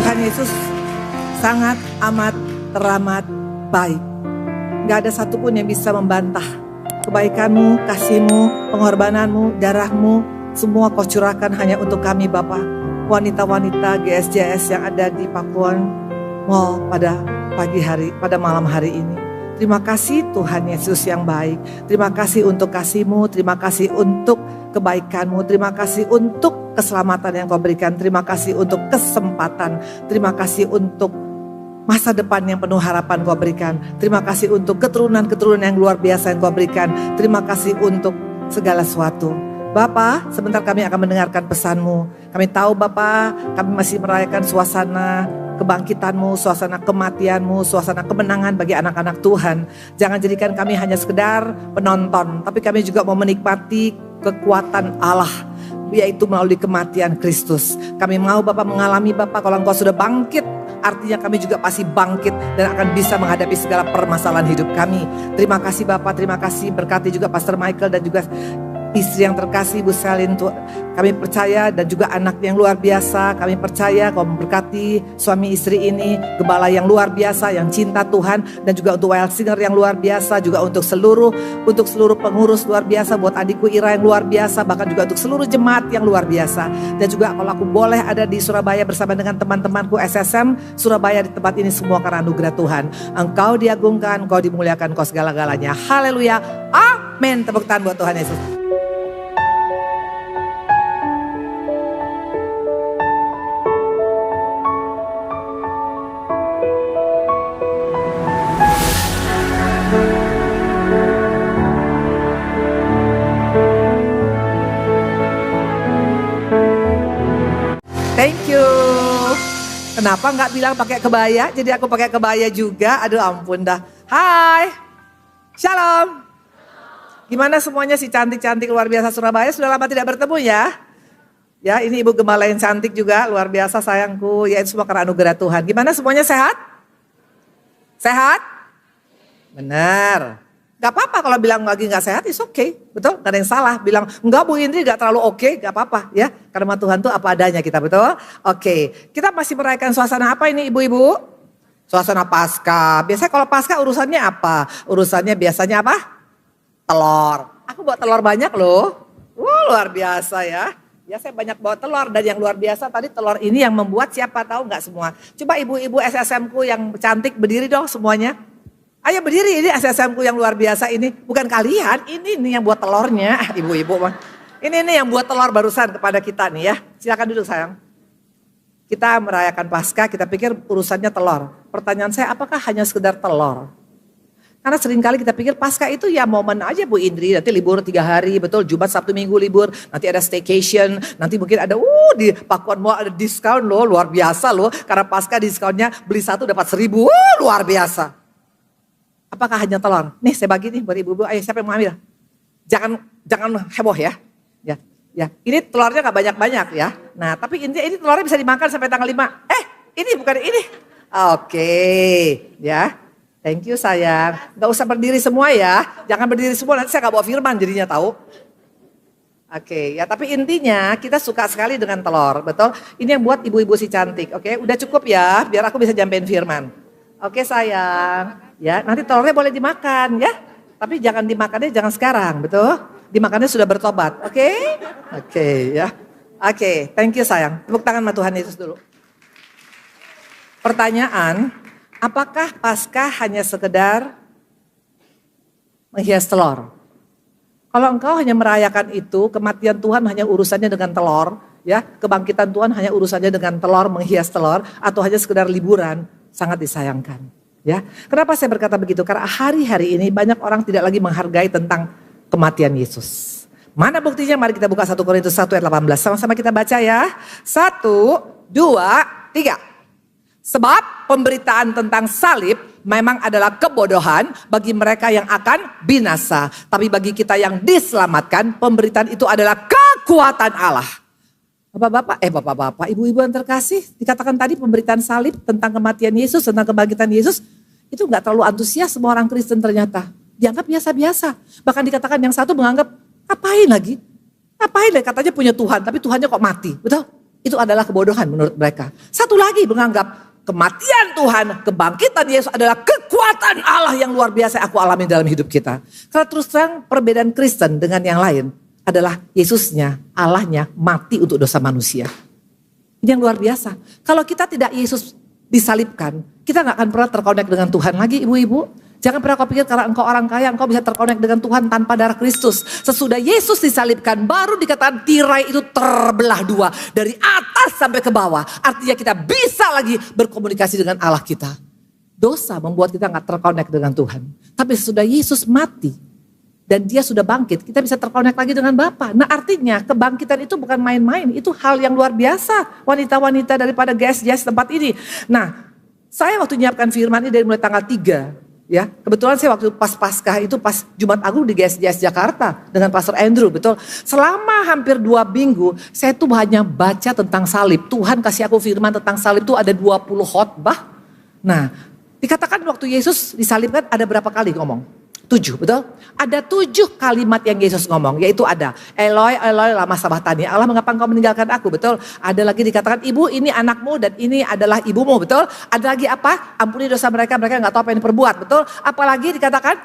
Tuhan Yesus sangat amat teramat baik. Gak ada satupun yang bisa membantah kebaikanmu, kasihmu, pengorbananmu, darahmu. Semua kau curahkan hanya untuk kami Bapa. Wanita-wanita GSJS yang ada di Pakuan Mall pada pagi hari, pada malam hari ini. Terima kasih Tuhan Yesus yang baik. Terima kasih untuk kasih-Mu, terima kasih untuk kebaikan-Mu, terima kasih untuk keselamatan yang Kau berikan, terima kasih untuk kesempatan, terima kasih untuk masa depan yang penuh harapan Kau berikan, terima kasih untuk keturunan-keturunan yang luar biasa yang Kau berikan, terima kasih untuk segala sesuatu. Bapa, sebentar kami akan mendengarkan pesan-Mu. Kami tahu Bapa, kami masih merayakan suasana kebangkitan-Mu, suasana kematian-Mu, suasana kemenangan bagi anak-anak Tuhan. Jangan jadikan kami hanya sekedar penonton, tapi kami juga mau menikmati kekuatan Allah, yaitu melalui kematian Kristus. Kami mau Bapak mengalami Bapak, kalau Engkau sudah bangkit, artinya kami juga pasti bangkit dan akan bisa menghadapi segala permasalahan hidup kami. Terima kasih Bapak, terima kasih, berkati juga Pastor Michael dan juga istri yang terkasih Bu Selin. Kami percaya, dan juga anak yang luar biasa. Kami percaya Kau memberkati suami istri ini, gembala yang luar biasa, yang cinta Tuhan, dan juga untuk Wild Singer yang luar biasa, juga untuk seluruh pengurus luar biasa, buat adikku Ira yang luar biasa, bahkan juga untuk seluruh jemaat yang luar biasa. Dan juga kalau aku boleh ada di Surabaya bersama dengan teman-temanku SSM Surabaya di tempat ini, semua karena anugerah Tuhan. Engkau diagungkan, Kau dimuliakan, Kau segala-galanya. Haleluya, amin. Tepuk tangan buat Tuhan Yesus. Thank you. Kenapa nggak bilang pakai kebaya? Jadi aku pakai kebaya juga. Aduh ampun dah. Hai. Shalom. Gimana semuanya si cantik-cantik luar biasa Surabaya? Sudah lama tidak bertemu ya? Ya, ini Ibu Gembala yang cantik juga, luar biasa sayangku. Ya, itu semua karena anugerah Tuhan. Gimana semuanya sehat? Sehat? Benar. Gak apa-apa kalau bilang lagi gak sehat, it's okay. Betul? Gak ada yang salah. Bilang, enggak Bu Indri gak terlalu oke, gak apa-apa ya. Karena Tuhan tuh apa adanya kita, betul? Oke. Kita masih merayakan suasana apa ini ibu-ibu? Suasana Paskah. Biasanya kalau Paskah urusannya apa? Urusannya biasanya apa? Telur. Aku bawa telur banyak loh. Wah luar biasa ya. Ya saya banyak bawa telur, dan yang luar biasa tadi telur ini yang membuat siapa tahu gak semua. Coba ibu-ibu SSM-ku yang cantik berdiri dong semuanya. Ayo berdiri, ini SSM-ku yang luar biasa ini. Bukan kalian, ini nih yang buat telurnya. Ibu-ibu, ini nih yang buat telur barusan kepada kita nih ya. Silakan duduk sayang. Kita merayakan Paskah, kita pikir urusannya telur. Pertanyaan saya, apakah hanya sekedar telur? Karena seringkali kita pikir Paskah itu ya momen aja Bu Indri. Nanti libur 3 hari, betul, Jumat, Sabtu, Minggu libur. Nanti ada staycation, nanti mungkin ada di Pakuan Mall ada diskon loh, luar biasa loh. Karena Paskah diskonnya beli 1 dapat 1.000, luar biasa. Apakah hanya telur? Nih saya bagi nih buat ibu-ibu, ayo siapa yang mau ambil? Jangan heboh ya. Ya. Ini telurnya gak banyak-banyak ya. Nah tapi ini telurnya bisa dimakan sampai tanggal 5. Ini bukan ini. Oke, ya. Thank you sayang. Gak usah berdiri semua ya. Jangan berdiri semua, nanti saya gak bawa firman jadinya tahu. Oke, ya tapi intinya kita suka sekali dengan telur, betul? Ini yang buat ibu-ibu si cantik, oke? Udah cukup ya, biar aku bisa nyampein firman. Oke sayang. Ya, nanti telurnya boleh dimakan ya. Tapi jangan dimakannya jangan sekarang, betul? Dimakannya sudah bertobat, oke? Oke, ya. Oke, thank you sayang. Tepuk tangan sama Tuhan Yesus dulu. Pertanyaan, apakah Paskah hanya sekedar menghias telur? Kalau engkau hanya merayakan itu, kematian Tuhan hanya urusannya dengan telur, ya, kebangkitan Tuhan hanya urusannya dengan telur, menghias telur, atau hanya sekedar liburan, sangat disayangkan. Ya, kenapa saya berkata begitu? Karena hari-hari ini banyak orang tidak lagi menghargai tentang kematian Yesus. Mana buktinya? Mari kita buka 1 Korintus 1 ayat 18. Sama-sama kita baca ya. 1, 2, 3. Sebab pemberitaan tentang salib memang adalah kebodohan bagi mereka yang akan binasa. Tapi bagi kita yang diselamatkan, pemberitaan itu adalah kekuatan Allah. Bapak-bapak, ibu-ibu yang terkasih, dikatakan tadi pemberitaan salib tentang kematian Yesus, tentang kebangkitan Yesus, itu gak terlalu antusias semua orang Kristen ternyata. Dianggap biasa-biasa. Bahkan dikatakan yang satu menganggap, ngapain lagi? Ngapain deh katanya punya Tuhan, tapi Tuhannya kok mati, betul? Itu adalah kebodohan menurut mereka. Satu lagi menganggap kematian Tuhan, kebangkitan Yesus adalah kekuatan Allah yang luar biasa aku alami dalam hidup kita. Kalau terus terang perbedaan Kristen dengan yang lain adalah Yesusnya, Allahnya mati untuk dosa manusia. Ini yang luar biasa. Kalau kita tidak Yesus disalibkan, kita gak akan pernah terkonek dengan Tuhan lagi ibu-ibu. Jangan pernah kau pikir karena engkau orang kaya, engkau bisa terkonek dengan Tuhan tanpa darah Kristus. Sesudah Yesus disalibkan, baru dikatakan tirai itu terbelah dua. Dari atas sampai ke bawah. Artinya kita bisa lagi berkomunikasi dengan Allah kita. Dosa membuat kita gak terkonek dengan Tuhan. Tapi sesudah Yesus mati dan dia sudah bangkit, kita bisa terkonek lagi dengan Bapa. Nah artinya kebangkitan itu bukan main-main. Itu hal yang luar biasa. Wanita-wanita daripada GSJS tempat ini. Nah saya waktu menyiapkan firman ini dari mulai tanggal 3. Ya, kebetulan saya waktu pas Paskah itu pas Jumat Agung di GSJS Jakarta dengan Pastor Andrew, betul. Selama hampir 2 minggu saya tuh hanya baca tentang salib. Tuhan kasih aku firman tentang salib itu ada 20 khotbah. Nah, dikatakan waktu Yesus disalibkan ada berapa kali ngomong? 7, betul? Ada 7 kalimat yang Yesus ngomong, yaitu ada Eloi, Eloi lama sabachthani, Allah mengapa engkau meninggalkan aku, betul? Ada lagi dikatakan ibu ini anakmu dan ini adalah ibumu, betul? Ada lagi apa? Ampuni dosa mereka, mereka gak tahu apa yang diperbuat, betul? Apalagi dikatakan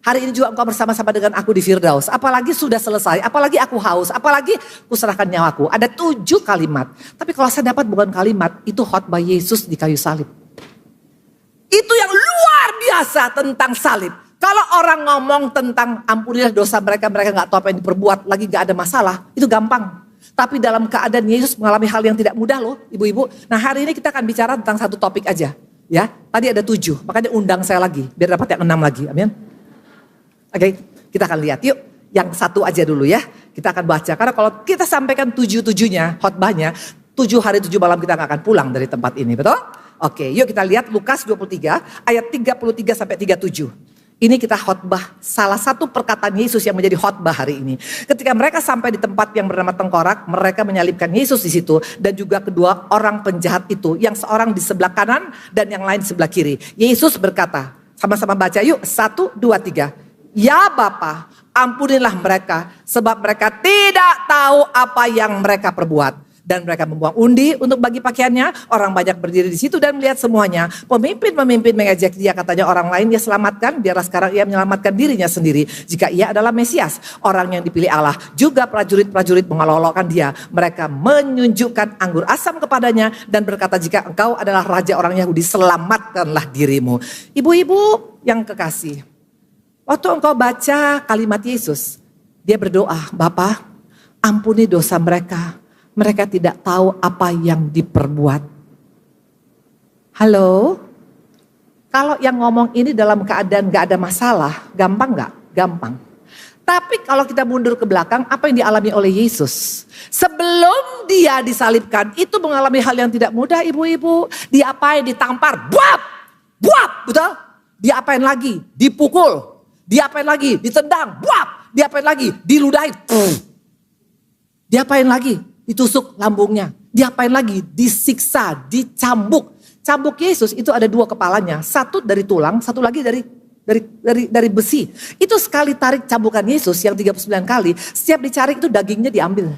hari ini juga engkau bersama-sama dengan aku di Firdaus, apalagi sudah selesai, apalagi aku haus, apalagi kuserahkan nyawaku. Ada 7 kalimat, tapi kalau saya dapat bukan kalimat, itu khotbah Yesus di kayu salib. Itu yang luar biasa tentang salib. Kalau orang ngomong tentang ampunilah dosa mereka, mereka gak tahu apa yang diperbuat, lagi gak ada masalah, itu gampang. Tapi dalam keadaan Yesus mengalami hal yang tidak mudah loh ibu-ibu. Nah hari ini kita akan bicara tentang satu topik aja. Ya, tadi ada 7, makanya undang saya lagi, biar dapat yang 6 lagi, amin. Oke, kita akan lihat yuk, yang satu aja dulu ya. Kita akan baca, karena kalau kita sampaikan 7-7-nya, khotbahnya, 7 hari 7 malam kita gak akan pulang dari tempat ini, betul? Oke, yuk kita lihat Lukas 23 ayat 33 sampai 37. Ini kita khotbah, salah satu perkataan Yesus yang menjadi khotbah hari ini. Ketika mereka sampai di tempat yang bernama Tengkorak, mereka menyalibkan Yesus di situ dan juga kedua orang penjahat itu, yang seorang di sebelah kanan dan yang lain di sebelah kiri. Yesus berkata, sama-sama baca yuk, 1, 2, 3. Ya Bapa, ampunilah mereka sebab mereka tidak tahu apa yang mereka perbuat. Dan mereka membuang undi untuk bagi pakaiannya. Orang banyak berdiri di situ dan melihat semuanya. Pemimpin-pemimpin mengejek dia, katanya orang lain dia selamatkan. Biarlah sekarang ia menyelamatkan dirinya sendiri. Jika ia adalah Mesias, orang yang dipilih Allah. Juga prajurit-prajurit mengelolokkan dia. Mereka menunjukkan anggur asam kepadanya. Dan berkata, jika engkau adalah raja orang Yahudi, selamatkanlah dirimu. Ibu-ibu yang kekasih, waktu engkau baca kalimat Yesus, dia berdoa, Bapa ampuni dosa mereka. Mereka tidak tahu apa yang diperbuat. Halo? Kalau yang ngomong ini dalam keadaan gak ada masalah, gampang gak? Gampang. Tapi kalau kita mundur ke belakang, apa yang dialami oleh Yesus? Sebelum dia disalibkan, itu mengalami hal yang tidak mudah ibu-ibu. Diapain? Ditampar, buap! Buap, betul? Diapain lagi? Dipukul. Diapain lagi? Ditendang, buap! Diapain lagi? Diludahin. Diapain lagi? Ditusuk lambungnya. Diapain lagi? Disiksa, dicambuk. Cambuk Yesus itu ada 2 kepalanya. Satu dari tulang, satu lagi dari besi. Itu sekali tarik cambukan Yesus yang 39 kali. Setiap dicari itu dagingnya diambil.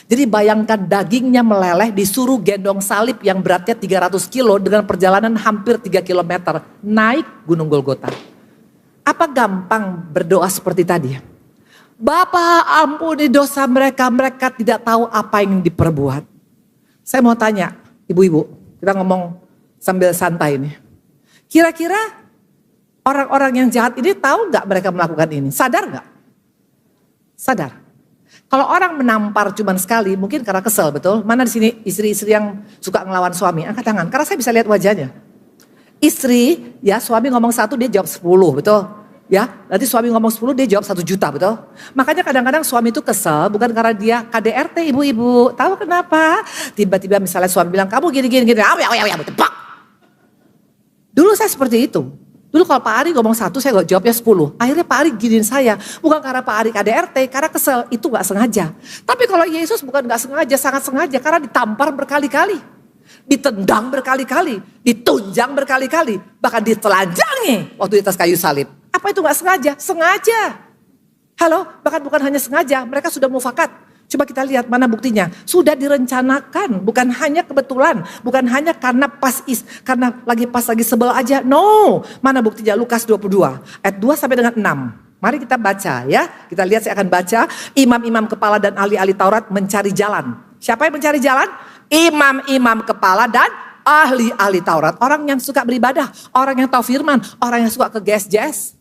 Jadi bayangkan dagingnya meleleh, disuruh gendong salib yang beratnya 300 kilo dengan perjalanan hampir 3 kilometer. Naik Gunung Golgota. Apa gampang berdoa seperti tadi? Bapa ampuni dosa mereka, mereka tidak tahu apa yang diperbuat. Saya mau tanya, ibu-ibu, kita ngomong sambil santai nih. Kira-kira orang-orang yang jahat ini tahu gak mereka melakukan ini? Sadar gak? Sadar. Kalau orang menampar cuma sekali, mungkin karena kesel, betul? Mana di sini istri-istri yang suka ngelawan suami? Angkat tangan, karena saya bisa lihat wajahnya. Istri, ya suami ngomong 1, dia jawab 10, betul? Ya, nanti suami ngomong 10 dia jawab 1 juta, betul? Makanya kadang-kadang suami itu kesel bukan karena dia KDRT ibu-ibu. Tahu kenapa? Tiba-tiba misalnya suami bilang kamu gini-gini, tepak. Dulu saya seperti itu. Dulu kalau Pak Ari ngomong 1 saya jawabnya 10. Akhirnya Pak Ari giniin saya. Bukan karena Pak Ari KDRT, karena kesel. Itu gak sengaja. Tapi kalau Yesus bukan gak sengaja, sangat sengaja. Karena ditampar berkali-kali. Ditendang berkali-kali. Ditunjang berkali-kali. Bahkan ditelanjangi waktu di atas kayu salib. Apa itu gak sengaja? Sengaja. Halo, bahkan bukan hanya sengaja, mereka sudah mufakat. Coba kita lihat mana buktinya. Sudah direncanakan, bukan hanya kebetulan, bukan hanya karena karena pas lagi sebel aja. No, mana buktinya? Lukas 22 ayat 2 sampai dengan 6. Mari kita baca ya. Kita lihat, saya akan baca. Imam-imam kepala dan ahli-ahli Taurat mencari jalan. Siapa yang mencari jalan? Imam-imam kepala dan ahli-ahli Taurat. Orang yang suka beribadah, orang yang tahu firman, orang yang suka ke gas-gas.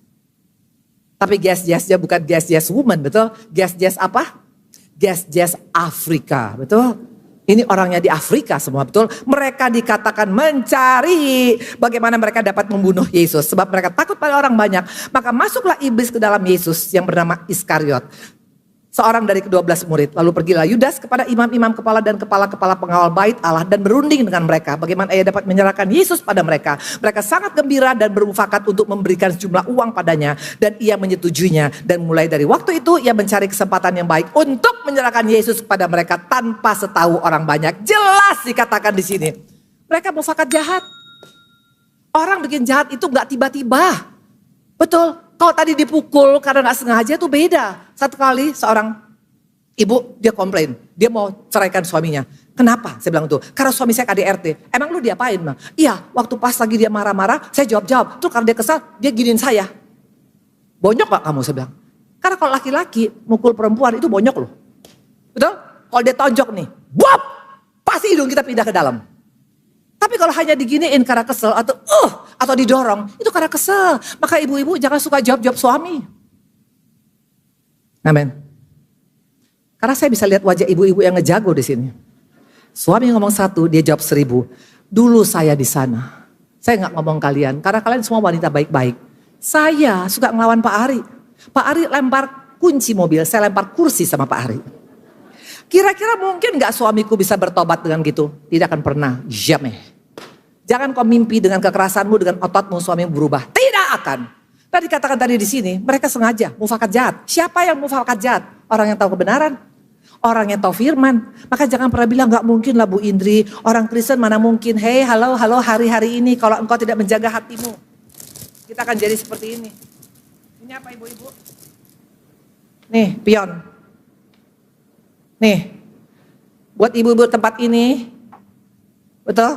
Tapi gas-gasnya bukan gas-gas woman, betul? Gas-gas apa? Gas-gas Afrika, betul? Ini orangnya di Afrika semua, betul? Mereka dikatakan mencari bagaimana mereka dapat membunuh Yesus. Sebab mereka takut pada orang banyak. Maka masuklah iblis ke dalam Yesus yang bernama Iskariot, seorang dari ke-12 murid. Lalu pergilah Yudas kepada imam-imam kepala dan kepala-kepala pengawal bait Allah dan berunding dengan mereka bagaimana ia dapat menyerahkan Yesus pada mereka. Mereka sangat gembira dan bermufakat untuk memberikan sejumlah uang padanya, dan ia menyetujuinya. Dan mulai dari waktu itu ia mencari kesempatan yang baik untuk menyerahkan Yesus kepada mereka tanpa setahu orang banyak. Jelas dikatakan di sini, mereka mufakat jahat. Orang bikin jahat itu gak tiba-tiba, betul? Kalau tadi dipukul karena gak sengaja itu beda. Satu kali seorang ibu dia komplain, dia mau ceraikan suaminya. Kenapa? Saya bilang tuh, karena suami saya KDRT. Emang lu diapain? Iya, waktu pas lagi dia marah-marah, saya jawab-jawab. Terus karena dia kesal, dia giniin saya. Bonyok gak kamu? Saya bilang. Karena kalau laki-laki mukul perempuan itu bonyok loh. Betul? Kalau dia tonjok nih, buap, pasti hidung kita pindah ke dalam. Tapi kalau hanya diginiin karena kesel atau didorong, itu karena kesel. Maka ibu-ibu jangan suka jawab-jawab suami. Amin. Karena saya bisa lihat wajah ibu-ibu yang ngejago di sini. Suami ngomong 1, dia jawab 1000. Dulu saya di sana. Saya nggak ngomong kalian, karena kalian semua wanita baik-baik. Saya suka ngelawan Pak Ari. Pak Ari lempar kunci mobil, saya lempar kursi sama Pak Ari. Kira-kira mungkin gak suamiku bisa bertobat dengan gitu? Tidak akan pernah. Jamais. Jangan kau mimpi dengan kekerasanmu, dengan ototmu suamimu berubah. Tidak akan. Tadi dikatakan tadi di sini, mereka sengaja mufakat jahat. Siapa yang mufakat jahat? Orang yang tahu kebenaran. Orang yang tahu firman. Maka jangan pernah bilang gak mungkin lah Bu Indri. Orang Kristen mana mungkin. Hei halo hari-hari ini kalau engkau tidak menjaga hatimu. Kita akan jadi seperti ini. Ini apa ibu-ibu? Nih pion. Nih, buat ibu-ibu tempat ini, betul?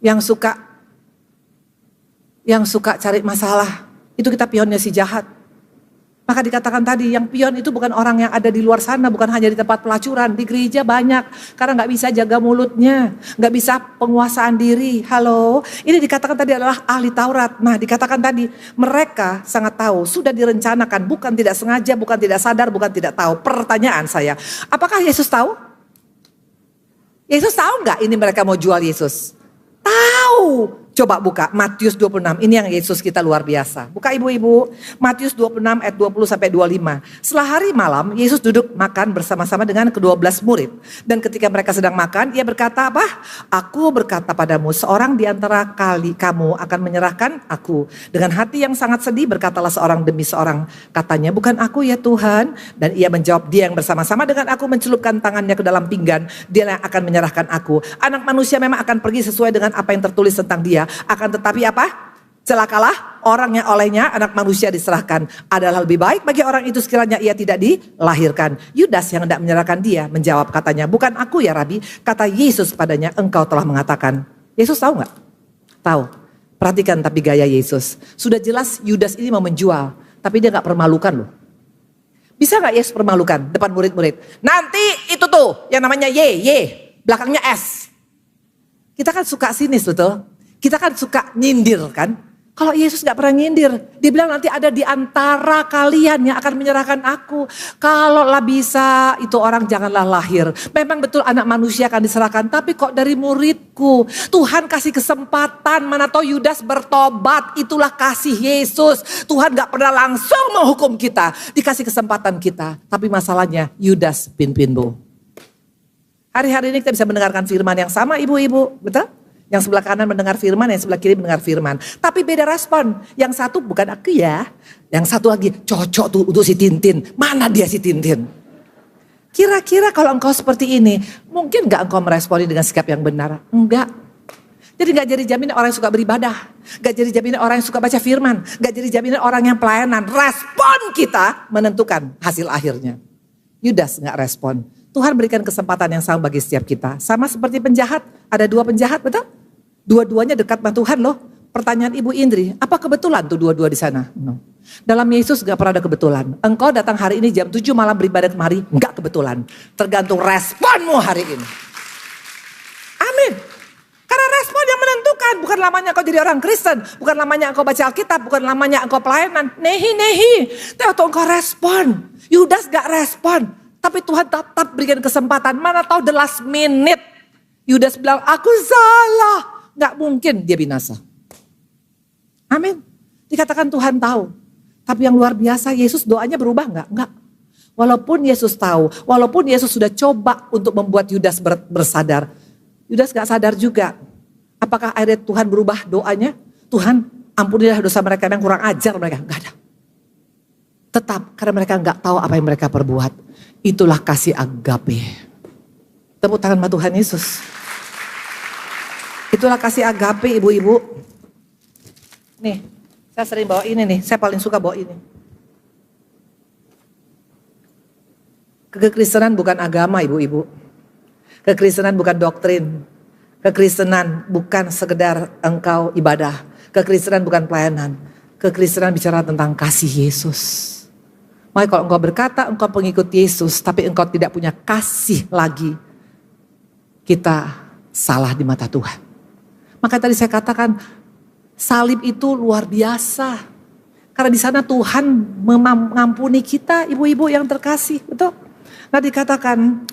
Yang suka cari masalah, itu kita pionnya si jahat. Maka dikatakan tadi, yang pion itu bukan orang yang ada di luar sana, bukan hanya di tempat pelacuran, di gereja banyak. Karena gak bisa jaga mulutnya, gak bisa penguasaan diri. Halo, ini dikatakan tadi adalah ahli Taurat. Nah dikatakan tadi, mereka sangat tahu, sudah direncanakan, bukan tidak sengaja, bukan tidak sadar, bukan tidak tahu. Pertanyaan saya, apakah Yesus tahu? Yesus tahu gak ini mereka mau jual Yesus? Tahu. Coba buka Matius 26, ini yang Yesus kita luar biasa. Buka ibu-ibu, Matius 26 ayat 20 sampai 25. Setelah hari malam, Yesus duduk makan bersama-sama dengan ke-12 murid. Dan ketika mereka sedang makan, ia berkata apa? Aku berkata padamu, seorang di antara kamu akan menyerahkan aku. Dengan hati yang sangat sedih berkatalah seorang demi seorang. Katanya, bukan aku ya Tuhan. Dan ia menjawab, dia yang bersama-sama dengan aku mencelupkan tangannya ke dalam pinggan. Dia yang akan menyerahkan aku. Anak manusia memang akan pergi sesuai dengan apa yang tertulis tentang dia. Akan tetapi apa? Celakalah orang yang olehnya anak manusia diserahkan. Adalah lebih baik bagi orang itu sekiranya ia tidak dilahirkan. Yudas yang hendak menyerahkan dia menjawab katanya, bukan aku ya Rabi. Kata Yesus padanya, engkau telah mengatakan. Yesus tahu gak? Tahu. Perhatikan tapi gaya Yesus. Sudah jelas Yudas ini mau menjual. Tapi dia gak permalukan loh. Bisa gak Yesus permalukan depan murid-murid? Nanti itu tuh yang namanya Y. Belakangnya S. Kita kan suka sinis betul. Kita kan suka nyindir kan. Kalau Yesus gak pernah nyindir. Dia bilang nanti ada di antara kalian yang akan menyerahkan aku. Kalau lah bisa itu orang janganlah lahir. Memang betul anak manusia akan diserahkan. Tapi kok dari muridku. Tuhan kasih kesempatan. Mana tahu Yudas bertobat. Itulah kasih Yesus. Tuhan gak pernah langsung menghukum kita. Dikasih kesempatan kita. Tapi masalahnya Yudas pin-pinbo. Hari-hari ini kita bisa mendengarkan firman yang sama ibu-ibu. Betul? Yang sebelah kanan mendengar firman, yang sebelah kiri mendengar firman. Tapi beda respon. Yang satu bukan aku ya. Yang satu lagi cocok tuh untuk si Tintin. Mana dia si Tintin? Kira-kira kalau engkau seperti ini, mungkin gak engkau meresponi dengan sikap yang benar? Enggak. Jadi gak jadi jaminan orang yang suka beribadah. Gak jadi jaminan orang yang suka baca firman. Gak jadi jaminan orang yang pelayanan. Respon kita menentukan hasil akhirnya. Yudas gak respon. Tuhan berikan kesempatan yang sama bagi setiap kita. Sama seperti penjahat. Ada 2 penjahat, betul? Dua-duanya dekat sama Tuhan loh. Pertanyaan Ibu Indri, apa kebetulan tuh dua-dua di sana? No. Dalam Yesus gak pernah ada kebetulan. Engkau datang hari ini jam 7 malam beribadah kemari, gak kebetulan. Tergantung responmu hari ini. Amin. Karena respon yang menentukan. Bukan lamanya engkau jadi orang Kristen. Bukan lamanya engkau baca Alkitab. Bukan lamanya engkau pelayanan. Nehi. Tapi waktu engkau respon. Yudas gak respon. Tapi Tuhan tetap berikan kesempatan. Mana tahu the last minute. Yudas bilang, aku salah. Gak mungkin dia binasa. Amin. Dikatakan Tuhan tahu. Tapi yang luar biasa, Yesus doanya berubah enggak? Enggak. Walaupun Yesus tahu, walaupun Yesus sudah coba untuk membuat Yudas bersadar. Yudas gak sadar juga. Apakah akhirnya Tuhan berubah doanya? Tuhan ampunilah dosa mereka yang kurang ajar mereka. Enggak ada. Tetap karena mereka enggak tahu apa yang mereka perbuat. Itulah kasih agape. Tepuk tangan sama Tuhan Yesus. Itulah kasih agape ibu-ibu. Nih, saya sering bawa ini nih, saya paling suka bawa ini. Kekristenan bukan agama ibu-ibu. Kekristenan bukan doktrin. Kekristenan bukan sekedar engkau ibadah. Kekristenan bukan pelayanan. Kekristenan bicara tentang kasih Yesus. Makanya kalau engkau berkata engkau pengikut Yesus, tapi engkau tidak punya kasih lagi, kita salah di mata Tuhan. Maka tadi saya katakan, salib itu luar biasa. Karena di sana Tuhan mengampuni kita, ibu-ibu yang terkasih, betul? Nah dikatakan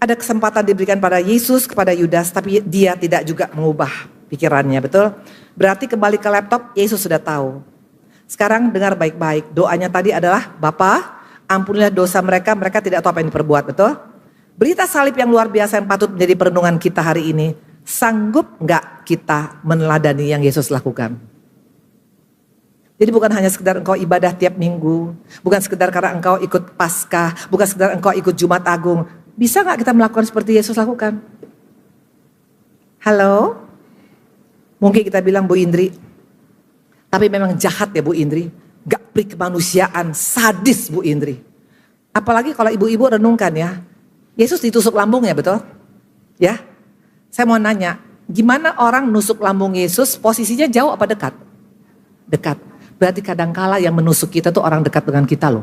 ada kesempatan diberikan pada Yesus kepada Yudas, tapi dia tidak juga mengubah pikirannya, betul? Berarti kembali ke laptop, Yesus sudah tahu. Sekarang dengar baik-baik, doanya tadi adalah, Bapa, ampunilah dosa mereka, mereka tidak tahu apa yang diperbuat, betul? Berita salib yang luar biasa yang patut menjadi perenungan kita hari ini. Sanggup gak kita meneladani yang Yesus lakukan? Jadi bukan hanya sekedar engkau ibadah tiap minggu. Bukan sekedar karena engkau ikut Paskah. Bukan sekedar engkau ikut Jumat Agung. Bisa gak kita melakukan seperti Yesus lakukan? Halo? Mungkin kita bilang Bu Indri. Tapi memang jahat ya Bu Indri. Gak beri kemanusiaan, sadis Bu Indri. Apalagi kalau ibu-ibu renungkan ya. Yesus ditusuk lambungnya betul? Ya. Saya mau nanya, gimana orang nusuk lambung Yesus posisinya jauh apa dekat? Dekat. Berarti kadangkala yang menusuk kita tuh orang dekat dengan kita loh.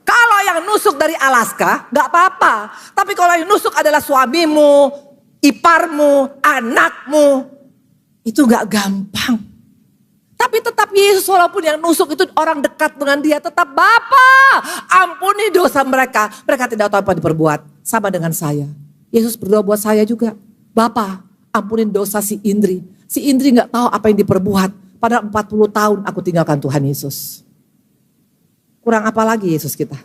Kalau yang nusuk dari Alaska gak apa-apa. Tapi kalau yang nusuk adalah suamimu, iparmu, anakmu. Itu gak gampang. Tapi tetap Yesus walaupun yang nusuk itu orang dekat dengan dia. Tetap Bapa ampuni dosa mereka. Mereka tidak tahu apa diperbuat. Sama dengan saya. Yesus berdoa buat saya juga. Bapa, ampunin dosa si Indri. Si Indri gak tahu apa yang diperbuat. Padahal 40 tahun aku tinggalkan Tuhan Yesus. Kurang apa lagi Yesus kita?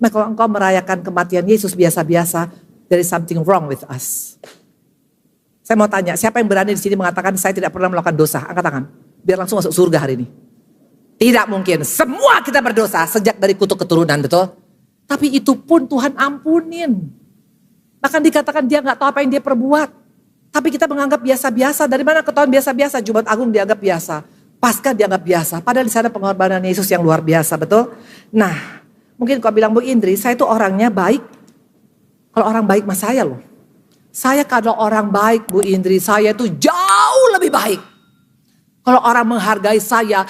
Nah kalau engkau merayakan kematian Yesus biasa-biasa, there is something wrong with us. Saya mau tanya, siapa yang berani di sini mengatakan saya tidak pernah melakukan dosa? Angkat tangan. Biar langsung masuk surga hari ini. Tidak mungkin. Semua kita berdosa sejak dari kutuk keturunan, betul? Tapi itu pun Tuhan ampunin. Bahkan dikatakan dia gak tahu apa yang dia perbuat. Tapi kita menganggap biasa-biasa. Dari mana ketahuan biasa-biasa? Jumat Agung dianggap biasa. Paskah dianggap biasa. Padahal di sana pengorbanan Yesus yang luar biasa, betul? Nah, mungkin kau bilang Bu Indri, saya itu orangnya baik. Kalau orang baik mas saya loh. Saya kalau orang baik Bu Indri, saya itu jauh lebih baik. Kalau orang menghargai saya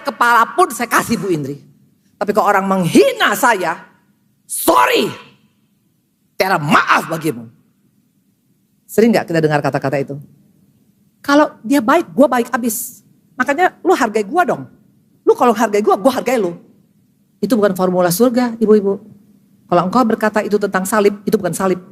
kepala pun saya kasih Bu Indri. Tapi kalau orang menghina saya, sorry. Tiada maaf bagimu. Sering gak kita dengar kata-kata itu? Kalau dia baik, gue baik abis. Makanya lu hargai gue dong. Lu kalau hargai gue hargai lu. Itu bukan formula surga ibu-ibu. Kalau engkau berkata itu tentang salib, itu bukan salib.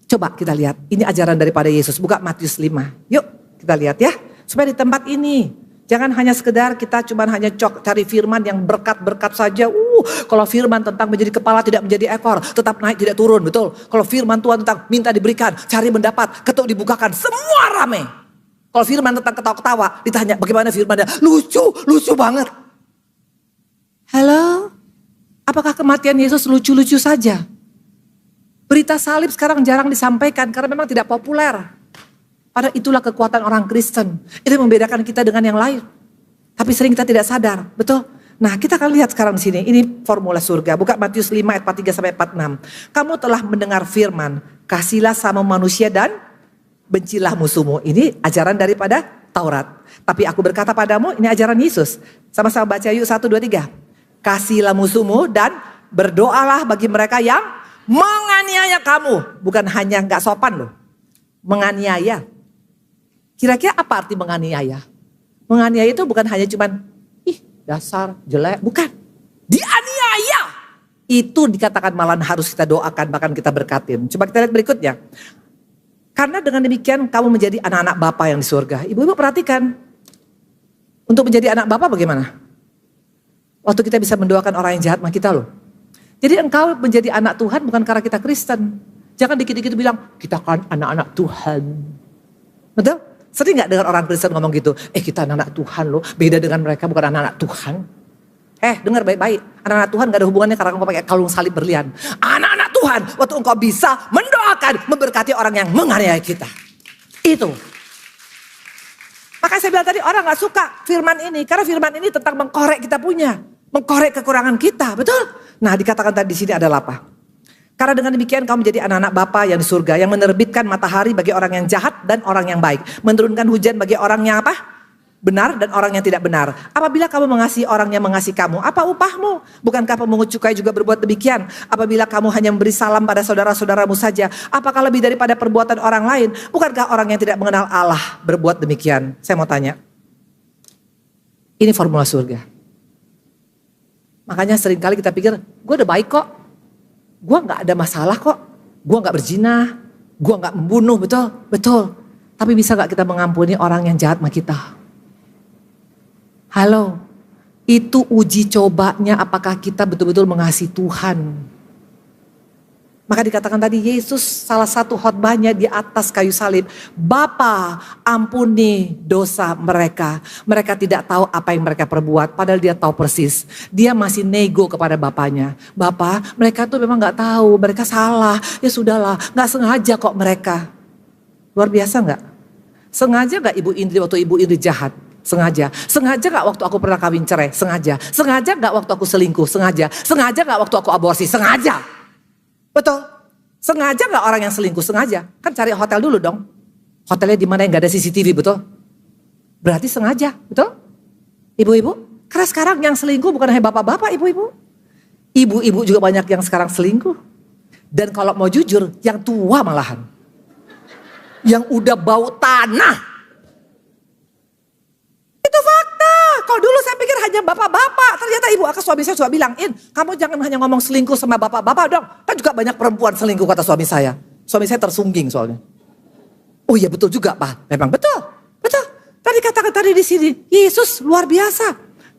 Coba kita lihat, ini ajaran daripada Yesus. Buka Matius 5. Yuk kita lihat ya. Supaya di tempat ini. Jangan hanya sekedar kita hanya cari firman yang berkat-berkat saja. Kalau firman tentang menjadi kepala tidak menjadi ekor, tetap naik tidak turun, betul. Kalau firman Tuhan tentang minta diberikan, cari mendapat, ketuk dibukakan, semua rame. Kalau firman tentang ketawa-ketawa, ditanya bagaimana firmannya, lucu banget. Halo, apakah kematian Yesus lucu-lucu saja? Berita salib sekarang jarang disampaikan karena memang tidak populer. Padahal itulah kekuatan orang Kristen. Itu yang membedakan kita dengan yang lain. Tapi sering kita tidak sadar, betul? Nah, kita akan lihat sekarang di sini. Ini formula surga. Buka Matius 5 ayat 43 sampai 46. Kamu telah mendengar firman, kasihlah sama manusia dan bencilah musuhmu. Ini ajaran daripada Taurat. Tapi aku berkata padamu, ini ajaran Yesus. Sama-sama baca yuk 1, 2, 3. Kasihlah musuhmu dan berdoalah bagi mereka yang menganiaya kamu. Bukan hanya gak sopan loh. Menganiaya. Kira-kira apa arti menganiaya? Menganiaya itu bukan hanya cuman, ih dasar, jelek. Bukan. Dianiaya. Itu dikatakan malah harus kita doakan, bahkan kita berkatin. Coba kita lihat berikutnya. Karena dengan demikian kamu menjadi anak-anak Bapa yang di surga. Ibu-ibu perhatikan. Untuk menjadi anak Bapa bagaimana? Waktu kita bisa mendoakan orang yang jahat sama kita loh. Jadi engkau menjadi anak Tuhan bukan karena kita Kristen. Jangan dikit-dikit bilang, kita kan anak-anak Tuhan. Betul? Sering gak dengar orang Kristen ngomong gitu? Kita anak-anak Tuhan loh, beda dengan mereka, bukan anak-anak Tuhan. Dengar baik-baik, anak-anak Tuhan gak ada hubungannya karena engkau pakai kalung salib berlian. Anak-anak Tuhan, waktu engkau bisa mendoakan, memberkati orang yang menganiaya kita. Itu. Makanya saya bilang tadi orang gak suka firman ini, karena firman ini tentang mengkorek kita punya. Mengkorek kekurangan kita, betul? Nah dikatakan tadi di sini adalah apa? Karena dengan demikian kamu menjadi anak-anak Bapa yang di surga, yang menerbitkan matahari bagi orang yang jahat dan orang yang baik. Menurunkan hujan bagi orang yang apa? Benar dan orang yang tidak benar. Apabila kamu mengasihi orang yang mengasihi kamu, apa upahmu? Bukankah pemungut cukai juga berbuat demikian? Apabila kamu hanya memberi salam pada saudara-saudaramu saja, apakah lebih daripada perbuatan orang lain? Bukankah orang yang tidak mengenal Allah berbuat demikian? Saya mau tanya. Ini formula surga. Makanya seringkali kita pikir, gue udah baik kok. Gue gak ada masalah kok. Gue gak berzina. Gue gak membunuh, betul? Betul. Tapi bisa gak kita mengampuni orang yang jahat sama kita? Halo. Itu uji cobanya apakah kita betul-betul mengasihi Tuhan. Maka dikatakan tadi Yesus salah satu khotbahnya di atas kayu salib. Bapa ampuni dosa mereka. Mereka tidak tahu apa yang mereka perbuat. Padahal dia tahu persis. Dia masih nego kepada bapaknya. Bapak mereka tuh memang gak tahu. Mereka salah. Ya sudahlah. Gak sengaja kok mereka. Luar biasa gak? Sengaja gak Ibu Indri waktu Ibu Indri jahat? Sengaja. Sengaja gak waktu aku pernah kawin cerai? Sengaja. Sengaja gak waktu aku selingkuh? Sengaja. Sengaja gak waktu aku aborsi? Sengaja. Betul. Sengaja gak orang yang selingkuh? Sengaja. Kan cari hotel dulu dong. Hotelnya di mana yang gak ada CCTV, betul? Berarti sengaja, betul? Ibu-ibu, karena sekarang yang selingkuh bukan hanya bapak-bapak, ibu-ibu. Ibu-ibu juga banyak yang sekarang selingkuh. Dan kalau mau jujur, yang tua malahan. Yang udah bau tanah. Itu fakta. Kalau dulu saya pikir hanya bapak-bapak. Ternyata ibu aku suami saya juga bilang, kamu jangan hanya ngomong selingkuh sama bapak-bapak dong. Kan juga banyak perempuan selingkuh kata suami saya. Suami saya tersungging soalnya. Oh iya betul juga Pak. Memang betul. Betul. Tadi katakan tadi di sini, Yesus luar biasa.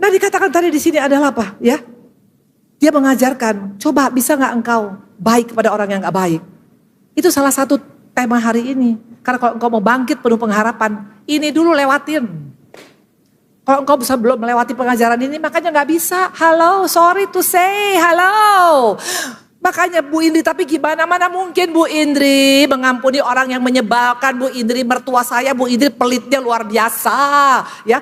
Nah dikatakan tadi di sini adalah apa ya? Dia mengajarkan, coba bisa gak engkau baik kepada orang yang gak baik. Itu salah satu tema hari ini. Karena kalau engkau mau bangkit penuh pengharapan, ini dulu lewatin. Kalau engkau bisa belum melewati pengajaran ini, makanya gak bisa. Halo, sorry to say, halo. Makanya Bu Indri, tapi gimana, mana mungkin Bu Indri mengampuni orang yang menyebalkan. Bu Indri mertua saya, Bu Indri pelitnya luar biasa. Ya,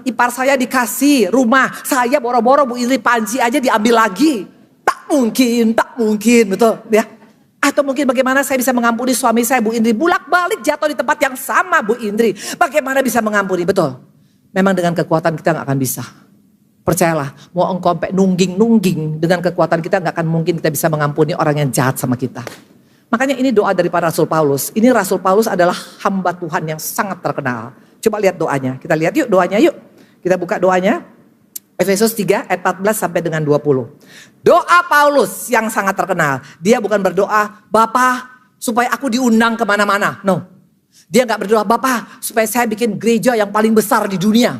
ipar saya dikasih rumah, saya boro-boro Bu Indri panci aja diambil lagi. Tak mungkin, betul ya. Atau mungkin bagaimana saya bisa mengampuni suami saya Bu Indri, bolak-balik jatuh di tempat yang sama Bu Indri. Bagaimana bisa mengampuni, betul. Memang dengan kekuatan kita gak akan bisa. Percayalah, mau engkau sampai nungging, dengan kekuatan kita gak akan mungkin kita bisa mengampuni orang yang jahat sama kita. Makanya ini doa daripada Rasul Paulus. Ini Rasul Paulus adalah hamba Tuhan yang sangat terkenal. Coba lihat doanya, kita lihat yuk doanya yuk. Kita buka doanya, Efesus 3 ayat 14 sampai dengan 20. Doa Paulus yang sangat terkenal. Dia bukan berdoa, Bapa supaya aku diundang kemana-mana, no. Dia gak berdoa, Bapak supaya saya bikin gereja yang paling besar di dunia.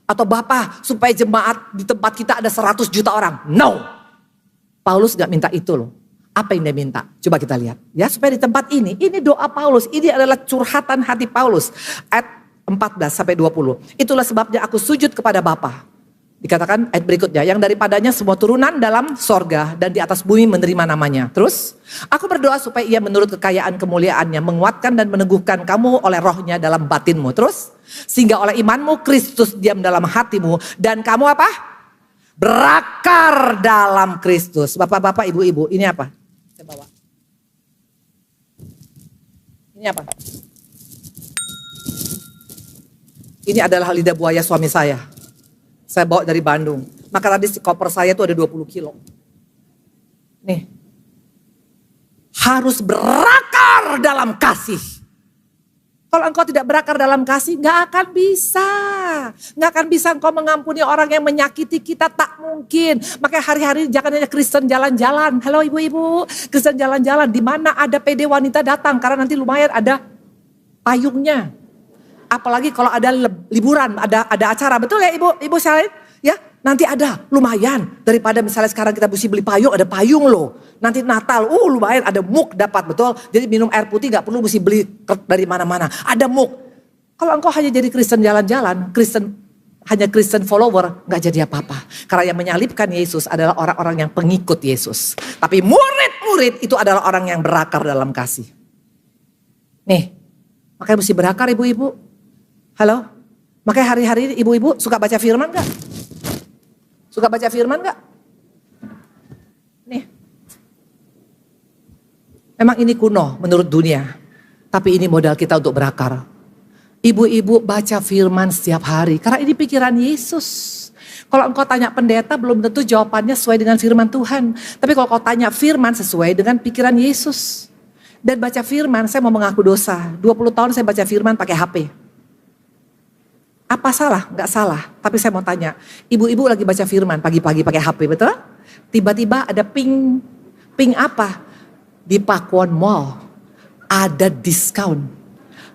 Atau Bapak supaya jemaat di tempat kita ada 100 juta orang. No. Paulus gak minta itu loh. Apa yang dia minta? Coba kita lihat. Ya supaya di tempat ini doa Paulus. Ini adalah curhatan hati Paulus. Ayat 14 sampai 20. Itulah sebabnya aku sujud kepada Bapa. Dikatakan ayat berikutnya, yang daripadanya semua turunan dalam sorga dan di atas bumi menerima namanya. Terus, aku berdoa supaya ia menurut kekayaan kemuliaannya menguatkan dan meneguhkan kamu oleh rohnya dalam batinmu. Terus, sehingga oleh imanmu Kristus diam dalam hatimu dan kamu apa? Berakar dalam Kristus. Bapak-bapak, ibu-ibu, ini apa? Saya bawa. Ini apa? Ini adalah lidah buaya suami saya. Saya bawa dari Bandung. Maka tadi koper saya itu ada 20 kilo. Nih. Harus berakar dalam kasih. Kalau engkau tidak berakar dalam kasih, gak akan bisa. Gak akan bisa engkau mengampuni orang yang menyakiti kita, tak mungkin. Makanya hari-hari jangan hanya Kristen jalan-jalan. Halo ibu-ibu, Kristen jalan-jalan. Di mana ada PD wanita datang, karena nanti lumayan ada payungnya. Apalagi kalau ada liburan, ada acara, betul ya ibu sekalian? Ya, nanti ada lumayan daripada misalnya sekarang kita mesti beli payung, ada payung loh. Nanti Natal, lumayan ada mug dapat, betul. Jadi minum air putih gak perlu mesti beli dari mana-mana, ada mug. Kalau engkau hanya jadi Kristen jalan-jalan, hanya Kristen follower, gak jadi apa-apa. Karena yang menyalibkan Yesus adalah orang-orang yang pengikut Yesus. Tapi murid-murid itu adalah orang yang berakar dalam kasih. Nih, makanya mesti berakar ibu-ibu. Halo? Makanya hari-hari ini ibu-ibu suka baca firman gak? Suka baca firman gak? Nih. Memang ini kuno menurut dunia. Tapi ini modal kita untuk berakar. Ibu-ibu baca firman setiap hari. Karena ini pikiran Yesus. Kalau engkau tanya pendeta belum tentu jawabannya sesuai dengan firman Tuhan. Tapi kalau kau tanya firman sesuai dengan pikiran Yesus. Dan baca firman, saya mau mengaku dosa. 20 tahun saya baca firman pakai HP. Apa salah? Enggak salah. Tapi saya mau tanya, ibu-ibu lagi baca firman pagi-pagi pakai HP, betul? Tiba-tiba ada ping apa? Di Pakuan Mall ada diskon.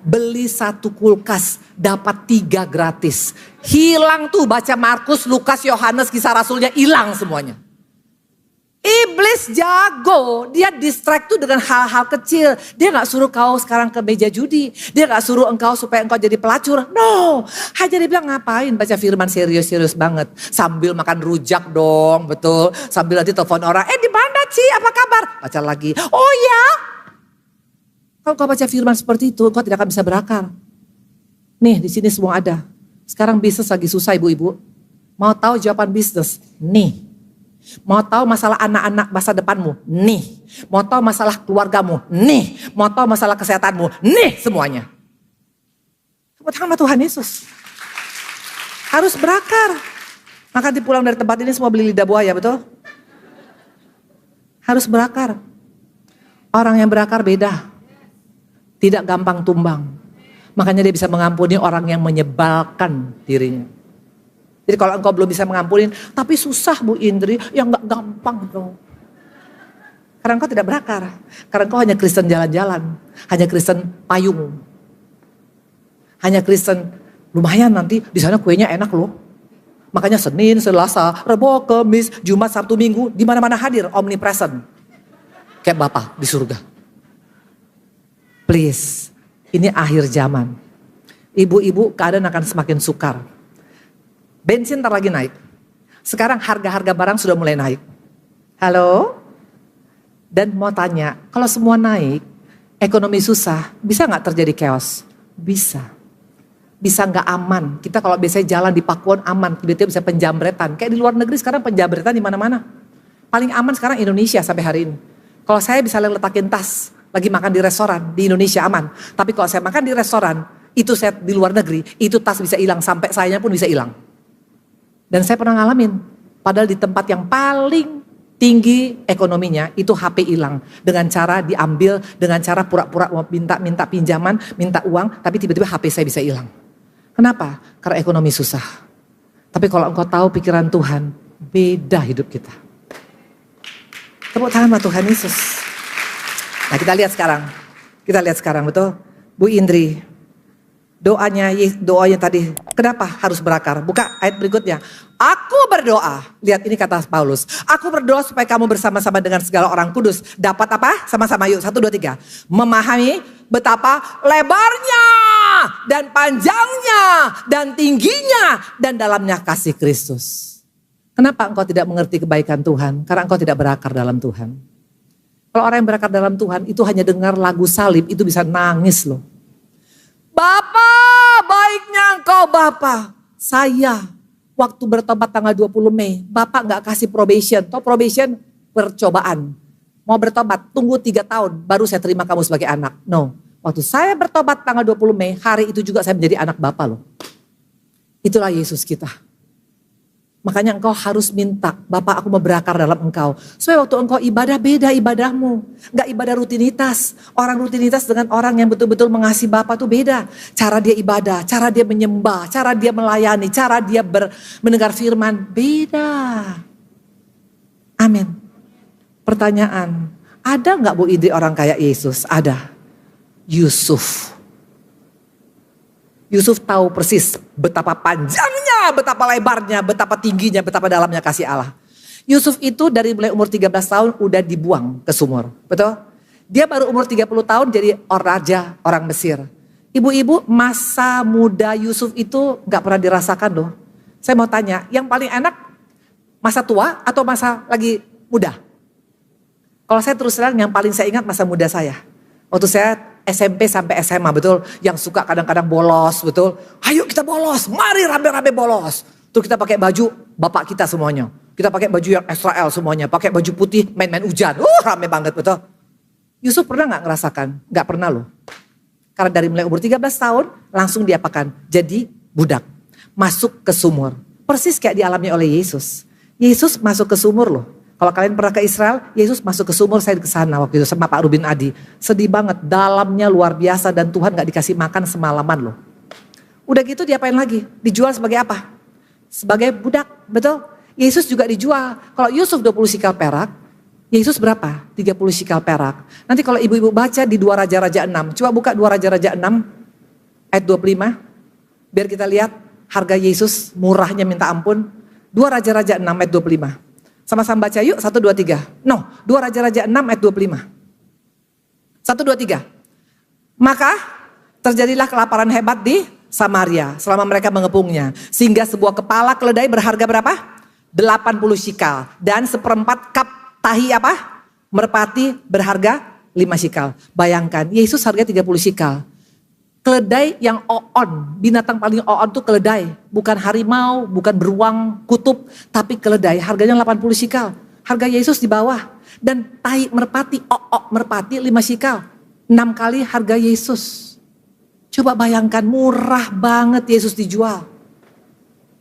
Beli 1 kulkas dapat 3 gratis. Hilang tuh baca Markus, Lukas, Yohanes, Kisah Rasulnya hilang semuanya. Iblis jago, dia distract tuh dengan hal-hal kecil. Dia gak suruh kau sekarang ke meja judi. Dia gak suruh engkau supaya engkau jadi pelacur. No, hanya dia bilang ngapain baca firman serius-serius banget. Sambil makan rujak dong, betul. Sambil nanti telepon orang, di mana Ci, apa kabar? Baca lagi, oh ya. Kalau kau baca firman seperti itu, kau tidak akan bisa berakar. Nih di sini semua ada. Sekarang bisnis lagi susah ibu-ibu. Mau tahu jawaban bisnis? Nih. Mau tahu masalah anak-anak masa depanmu? Nih. Mau tahu masalah keluargamu? Nih. Mau tahu masalah kesehatanmu? Nih semuanya. Tepuk tangan Tuhan Yesus. Harus berakar. Maka pulang dari tempat ini semua beli lidah buaya, betul? Harus berakar. Orang yang berakar beda. Tidak gampang tumbang. Makanya dia bisa mengampuni orang yang menyebalkan dirinya. Jadi kalau engkau belum bisa mengampuni, tapi susah Bu Indri, yang gak gampang dong. Karena engkau tidak berakar. Karena engkau hanya Kristen jalan-jalan. Hanya Kristen payung. Hanya Kristen, lumayan nanti di sana kuenya enak loh. Makanya Senin, Selasa, Rabu, Kamis, Jumat, Sabtu, Minggu, di mana-mana hadir, omnipresent. Kayak Bapa di surga. Please, ini akhir zaman. Ibu-ibu keadaan akan semakin sukar. Bensin ntar lagi naik. Sekarang harga-harga barang sudah mulai naik. Halo? Dan mau tanya, kalau semua naik, ekonomi susah, bisa gak terjadi chaos? Bisa. Bisa gak aman? Kita kalau biasanya jalan di Pakuan aman, tiba-tiba bisa penjambretan. Kayak di luar negeri sekarang penjambretan di mana-mana. Paling aman sekarang Indonesia sampai hari ini. Kalau saya bisa letakin tas, lagi makan di restoran, di Indonesia aman. Tapi kalau saya makan di restoran, itu saya di luar negeri, itu tas bisa hilang, sampai sayanya pun bisa hilang. Dan saya pernah ngalamin, padahal di tempat yang paling tinggi ekonominya, itu HP hilang. Dengan cara diambil, dengan cara pura-pura minta pinjaman, minta uang, tapi tiba-tiba HP saya bisa hilang. Kenapa? Karena ekonomi susah. Tapi kalau engkau tahu pikiran Tuhan, beda hidup kita. Tepuk tangan sama Tuhan Yesus. Nah kita lihat sekarang, betul? Bu Indri, doanya tadi, kenapa harus berakar? Buka ayat berikutnya. Aku berdoa, lihat ini kata Paulus. Aku berdoa supaya kamu bersama-sama dengan segala orang kudus. Dapat apa? Sama-sama yuk, 1, 2, 3. Memahami betapa lebarnya dan panjangnya dan tingginya dan dalamnya kasih Kristus. Kenapa engkau tidak mengerti kebaikan Tuhan? Karena engkau tidak berakar dalam Tuhan. Kalau orang yang berakar dalam Tuhan itu hanya dengar lagu salib itu bisa nangis loh. Bapa, baiknya engkau Bapa. Saya waktu bertobat tanggal 20 Mei, Bapak gak kasih probation. Atau probation percobaan. Mau bertobat, tunggu 3 tahun baru saya terima kamu sebagai anak. No, waktu saya bertobat tanggal 20 Mei, hari itu juga saya menjadi anak Bapak loh. Itulah Yesus kita. Makanya engkau harus minta, Bapak aku mau berakar dalam engkau. Supaya waktu engkau ibadah beda ibadahmu. Gak ibadah rutinitas. Orang rutinitas dengan orang yang betul-betul mengasihi Bapak tuh beda. Cara dia ibadah, cara dia menyembah, cara dia melayani, cara dia mendengar firman. Beda. Amin. Pertanyaan, ada gak Bu Indri orang kayak Yesus? Ada. Yusuf. Yusuf tahu persis betapa panjangnya, betapa lebarnya, betapa tingginya, betapa dalamnya kasih Allah. Yusuf itu dari mulai umur 13 tahun udah dibuang ke sumur. Betul? Dia baru umur 30 tahun jadi raja orang Mesir. Ibu-ibu, masa muda Yusuf itu gak pernah dirasakan loh. Saya mau tanya, yang paling enak masa tua atau masa lagi muda? Kalau saya terus terang yang paling saya ingat masa muda saya. Waktu saya SMP sampai SMA, betul, yang suka kadang-kadang bolos, betul. Ayo kita bolos, mari rame-rame bolos. Tuh kita pakai baju bapak kita semuanya. Kita pakai baju yang Israel semuanya, pakai baju putih main-main hujan. Rame banget, betul. Yusuf pernah gak ngerasakan? Gak pernah loh. Karena dari mulai umur 13 tahun langsung diapakan? Jadi budak, masuk ke sumur. Persis kayak dialami oleh Yesus. Yesus masuk ke sumur loh. Kalau kalian pernah ke Israel, Yesus masuk ke sumur, saya ke sana waktu itu sama Pak Rubin Adi. Sedih banget, dalamnya luar biasa dan Tuhan gak dikasih makan semalaman loh. Udah gitu diapain lagi? Dijual sebagai apa? Sebagai budak, betul? Yesus juga dijual. Kalau Yusuf 20 sikal perak, Yesus berapa? 30 sikal perak. Nanti kalau ibu-ibu baca di 2 Raja-Raja 6, coba buka 2 Raja-Raja 6 ayat 25. Biar kita lihat harga Yesus murahnya minta ampun. 2 Raja-Raja 6 ayat 25. Sama-sama baca yuk, 1, 2, 3. No, 2 Raja-Raja 6 ayat 25. 1, 2, 3. Maka terjadilah kelaparan hebat di Samaria selama mereka mengepungnya. Sehingga sebuah kepala keledai berharga berapa? 80 sikal. Dan seperempat kap tahi apa? Merpati berharga 5 sikal. Bayangkan, Yesus harga 30 sikal. Keledai yang oon, binatang paling oon tuh keledai. Bukan harimau, bukan beruang, kutub. Tapi keledai harganya 80 sikal. Harga Yesus di bawah. Dan tai merpati, merpati 5 sikal. 6 kali harga Yesus. Coba bayangkan murah banget Yesus dijual.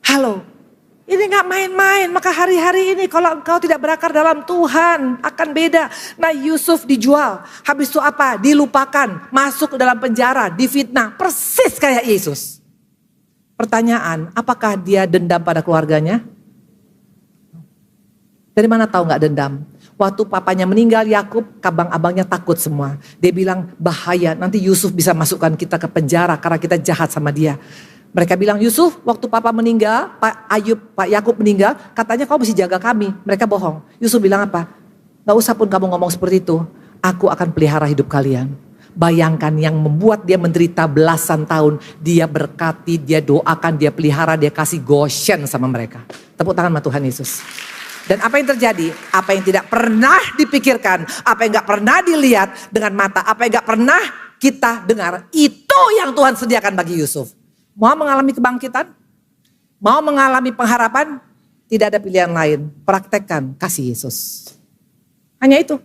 Halo. Ini gak main-main, maka hari-hari ini kalau engkau tidak berakar dalam Tuhan akan beda. Nah Yusuf dijual, habis itu apa? Dilupakan, masuk ke dalam penjara, difitnah, persis kayak Yesus. Pertanyaan, apakah dia dendam pada keluarganya? Dari mana tahu gak dendam? Waktu papanya meninggal Yakub, abang-abangnya takut semua. Dia bilang bahaya, nanti Yusuf bisa masukkan kita ke penjara karena kita jahat sama dia. Mereka bilang, Yusuf waktu papa meninggal, Pak Yakub meninggal, katanya kau mesti jaga kami. Mereka bohong. Yusuf bilang apa? Gak usah pun kamu ngomong seperti itu. Aku akan pelihara hidup kalian. Bayangkan yang membuat dia menderita belasan tahun. Dia berkati, dia doakan, dia pelihara, dia kasih Goshen sama mereka. Tepuk tangan sama Tuhan Yesus. Dan apa yang terjadi? Apa yang tidak pernah dipikirkan, apa yang gak pernah dilihat dengan mata, apa yang gak pernah kita dengar. Itu yang Tuhan sediakan bagi Yusuf. Mau mengalami kebangkitan? Mau mengalami pengharapan? Tidak ada pilihan lain. Praktekkan kasih Yesus. Hanya itu.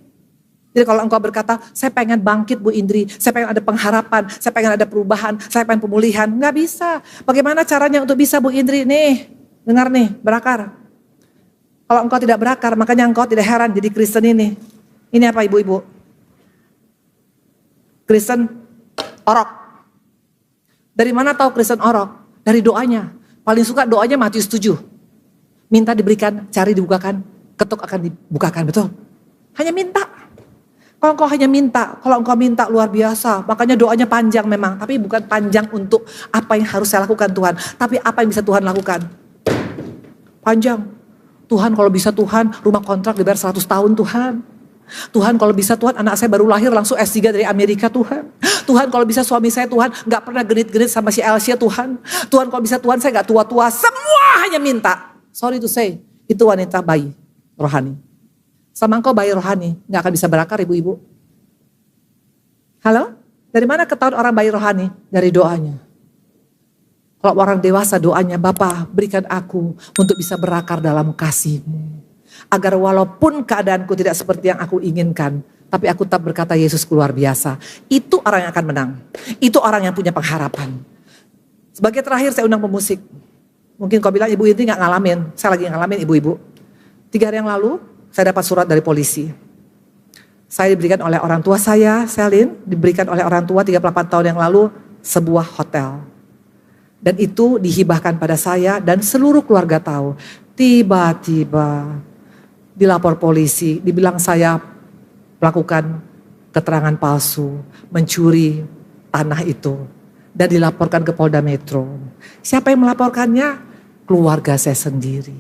Jadi kalau engkau berkata, saya pengen bangkit Bu Indri, saya pengen ada pengharapan, saya pengen ada perubahan, saya pengen pemulihan. Nggak bisa. Bagaimana caranya untuk bisa Bu Indri? Nih, dengar nih, berakar. Kalau engkau tidak berakar, makanya engkau tidak heran jadi Kristen ini. Ini apa ibu-ibu? Kristen orok. Dari mana tahu Kristen orok? Dari doanya. Paling suka doanya Matius 7. Minta diberikan, cari dibukakan, ketuk akan dibukakan, betul? Hanya minta. Kalau engkau hanya minta, kalau engkau minta luar biasa. Makanya doanya panjang memang, tapi bukan panjang untuk apa yang harus saya lakukan Tuhan. Tapi apa yang bisa Tuhan lakukan? Panjang. Tuhan kalau bisa Tuhan, rumah kontrak dibayar 100 tahun Tuhan. Tuhan kalau bisa Tuhan, anak saya baru lahir langsung S3 dari Amerika Tuhan. Tuhan kalau bisa suami saya Tuhan, gak pernah genit-genit sama si Elsia Tuhan. Tuhan kalau bisa Tuhan, saya gak tua-tua, semua hanya minta. Sorry to say, Itu wanita bayi rohani. Sama engkau bayi rohani, gak akan bisa berakar ibu-ibu. Halo? Dari mana ketahuan orang bayi rohani? Dari doanya. Kalau orang dewasa doanya, Bapa berikan aku untuk bisa berakar dalam kasih-Mu. Agar walaupun keadaanku tidak seperti yang aku inginkan, tapi aku tetap berkata Yesus luar biasa. Itu orang yang akan menang. Itu orang yang punya pengharapan. Sebagai terakhir saya undang pemusik. Mungkin kau bilang ibu ini gak ngalamin. Saya lagi ngalamin ibu-ibu. 3 hari yang lalu saya dapat surat dari polisi. Saya diberikan oleh orang tua saya, Selin. Diberikan oleh orang tua 38 tahun yang lalu sebuah hotel. Dan itu dihibahkan pada saya dan seluruh keluarga tahu. Tiba-tiba dilapor polisi, dibilang saya melakukan keterangan palsu, mencuri tanah itu. Dan dilaporkan ke Polda Metro. Siapa yang melaporkannya? Keluarga saya sendiri.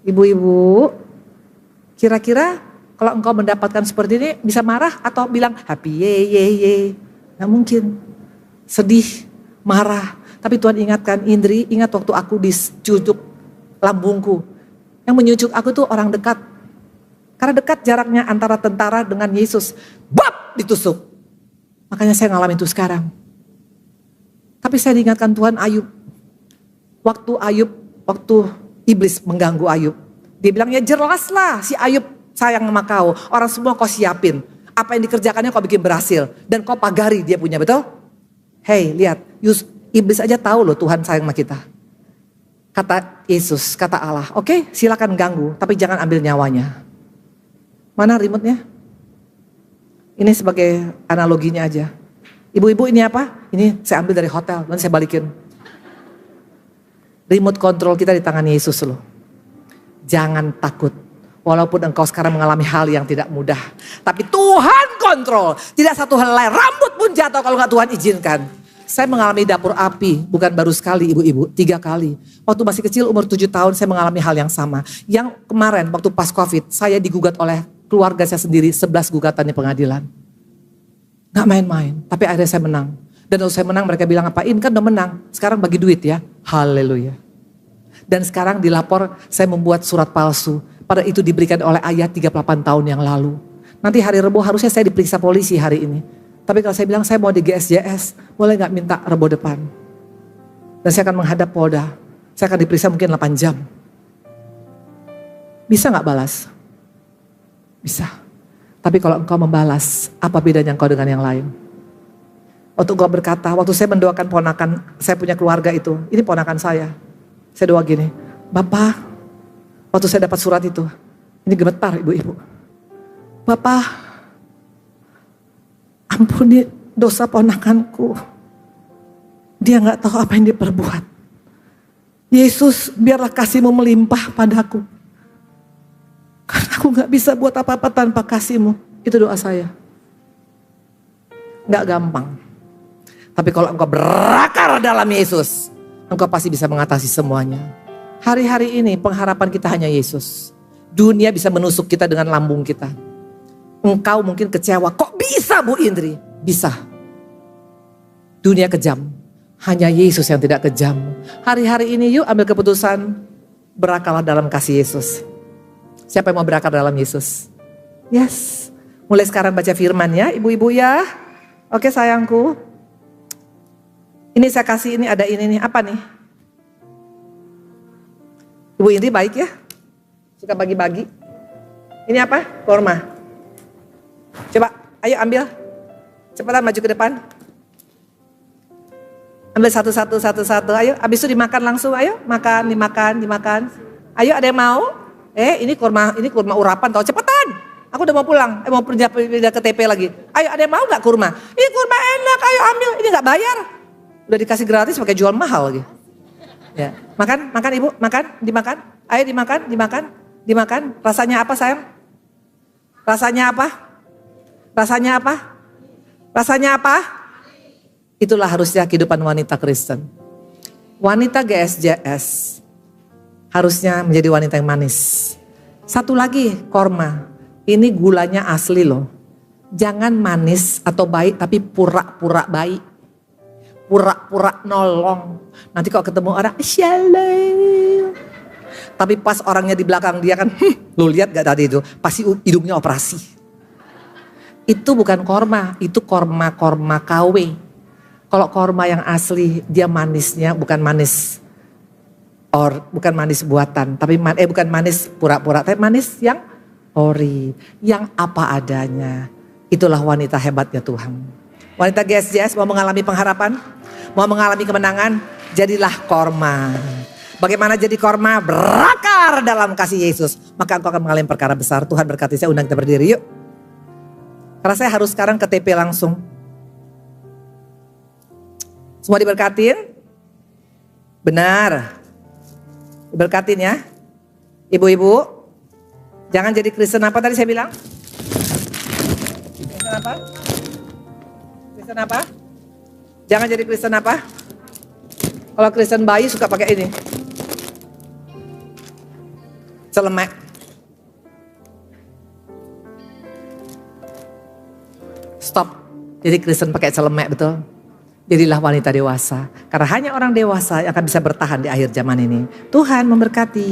Ibu-ibu, kira-kira kalau engkau mendapatkan seperti ini bisa marah atau bilang happy ye. Nggak mungkin. Sedih, marah. Tapi Tuhan ingatkan, Indri, ingat waktu aku dicucuk lambungku. Yang menyucuk aku tuh orang dekat. Karena dekat jaraknya antara tentara dengan Yesus. Bap! Ditusuk. Makanya saya ngalamin itu sekarang. Tapi saya diingatkan Tuhan Ayub. Waktu iblis mengganggu Ayub. Dia bilang ya jelaslah si Ayub sayang sama kau. Orang semua kau siapin. Apa yang dikerjakannya kau bikin berhasil. Dan kau pagari dia punya, betul? Hei lihat, iblis aja tahu loh Tuhan sayang sama kita. Kata Yesus, kata Allah, oke, silakan ganggu, tapi jangan ambil nyawanya. Mana remote-nya? Ini sebagai analoginya aja. Ibu-ibu ini apa? Ini saya ambil dari hotel, dan saya balikin. Remote control kita di tangan Yesus loh. Jangan takut. Walaupun engkau sekarang mengalami hal yang tidak mudah. Tapi Tuhan kontrol. Tidak satu helai rambut pun jatuh kalau gak Tuhan izinkan. Saya mengalami dapur api, bukan baru sekali ibu-ibu, 3 kali. Waktu masih kecil umur 7 tahun saya mengalami hal yang sama. Yang kemarin waktu pas Covid, saya digugat oleh keluarga saya sendiri 11 gugatan di pengadilan. Gak main-main, tapi akhirnya saya menang. Dan waktu saya menang mereka bilang apain kan udah menang. Sekarang bagi duit ya, haleluya. Dan sekarang dilapor saya membuat surat palsu. Pada itu diberikan oleh ayah 38 tahun yang lalu. Nanti hari Rebo harusnya saya diperiksa polisi hari ini. Tapi kalau saya bilang saya mau di GSJS, boleh gak minta Rebo depan? Dan saya akan menghadap Polda. Saya akan diperiksa mungkin 8 jam. Bisa gak balas? Bisa. Tapi kalau engkau membalas, apa bedanya engkau dengan yang lain? Waktu engkau berkata, waktu saya mendoakan ponakan, saya punya keluarga itu, ini ponakan saya. Saya doa gini, Bapak, waktu saya dapat surat itu, ini gemetar ibu-ibu. Bapak, ampuni dosa ponakanku. Dia gak tahu apa yang dia perbuat. Yesus, biarlah kasih-Mu melimpah padaku. Karena aku gak bisa buat apa-apa tanpa kasih-Mu. Itu doa saya. Gak gampang. Tapi kalau engkau berakar dalam Yesus, engkau pasti bisa mengatasi semuanya. Hari-hari ini pengharapan kita hanya Yesus. Dunia bisa menusuk kita dengan lambung kita. Engkau mungkin kecewa, kok bisa Bu Indri? Bisa. Dunia kejam, hanya Yesus yang tidak kejam. Hari-hari ini yuk ambil keputusan, berakarlah dalam kasih Yesus. Siapa yang mau berakar dalam Yesus? Yes. Mulai sekarang baca firman ya, ibu-ibu ya. Oke sayangku. Ini saya kasih, ini ada ini nih, apa nih? Ibu Indri baik ya, suka bagi-bagi. Ini apa? Korma. Coba, ayo ambil. Cepetan maju ke depan. Ambil satu-satu, ayo. Habis itu dimakan langsung, ayo. Dimakan. Ayo, ada yang mau? Ini kurma urapan, tau cepetan. Aku udah mau pulang, mau pindah ke TP lagi. Ayo, ada yang mau gak kurma? Ini kurma enak, ayo ambil. Ini gak bayar. Udah dikasih gratis pakai jual mahal lagi. Ya, makan ibu, dimakan. Ayo dimakan. Rasanya apa sayang? Rasanya apa? Itulah harusnya kehidupan wanita Kristen. Wanita GSJS harusnya menjadi wanita yang manis. Satu lagi, korma. Ini gulanya asli loh. Jangan manis atau baik tapi pura-pura baik. Pura-pura nolong. Nanti kalau ketemu orang, shalom. Tapi pas orangnya di belakang dia kan, lo lihat gak tadi itu? Pasti hidungnya operasi. Itu bukan korma, itu korma KW. Kalau korma yang asli, dia manisnya bukan manis bukan manis buatan, tapi bukan manis pura-pura, tapi manis yang ori, yang apa adanya. Itulah wanita hebatnya Tuhan. Wanita GSJS mau mengalami pengharapan, mau mengalami kemenangan, jadilah korma. Bagaimana jadi korma? Berakar dalam kasih Yesus. Maka engkau akan mengalami perkara besar. Tuhan berkati. Saya undang kita berdiri yuk. Karena saya harus sekarang ke TP langsung. Semua diberkatin? Benar. Diberkatin ya. Ibu-ibu. Jangan jadi Kristen apa tadi saya bilang? Kristen apa? Kristen apa? Jangan jadi Kristen apa? Kalau Kristen bayi suka pakai ini. Celemek. Stop. Jadi Kristen pakai celemek, betul. Jadilah wanita dewasa. Karena hanya orang dewasa yang akan bisa bertahan di akhir zaman ini. Tuhan memberkati.